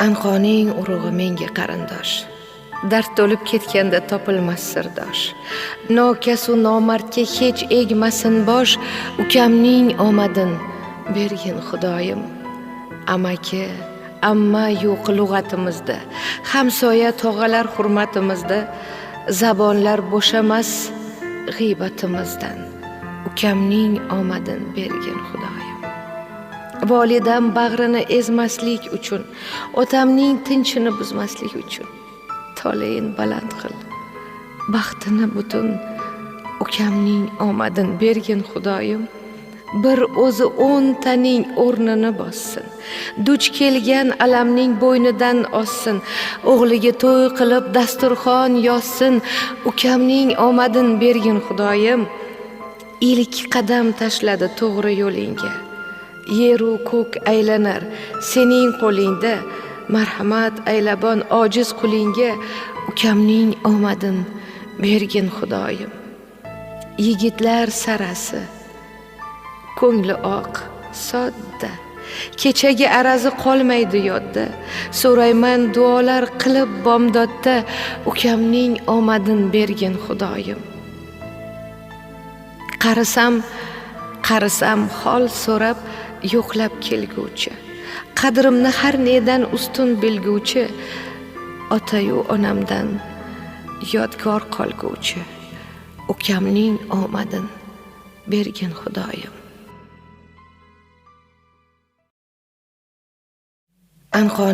Anqoning urug'i menga qarindosh, dard to'lib ketganda topilmas sirdosh. Nokasu nomardga hech egmasin bosh, ukamning omadin bergin Xudoyim. Amaki, amma yo'q lug'atimizda, hamsoya tog'alar hurmatimizda, zabonlar bo'shamas g'iybatimizdan. Ukamning omadin bergin Xudoyim. Volidam bag'rini ezmaslik uchun, otamning tinchini buzmaslik uchun toleyin baland qil, baxtini butun. Ukamning omadin bergin Xudoyim. Bir o'zi 10 taning o'rnini bossin, duch kelgan alamning bo'ynidan ossin, o'g'liga to'y qilib dasturxon yozsin. Ukamning omadin bergin Xudoyim. Ilk qadam tashladi to'g'ri yo'lingga, yeru ko'k aylanar sening qo'lingda. Marhamat aylabon ojiz qulinga, ukamning omadin bergin Xudoyim. Yigitlar sarasi, ko'ngli oq, sodda, kechagi arazi qolmaydi yodda. So'rayman duolar qilib bomdodda, ukamning omadin bergin Xudoyim. Qarisam hol so'rab yo'qlab kelguvchi, qadrimni har nedan ustun bilguvchi, otayu onamdan yodgor qolguvchi, ukamning omadin bergin Xudoyim. Anqon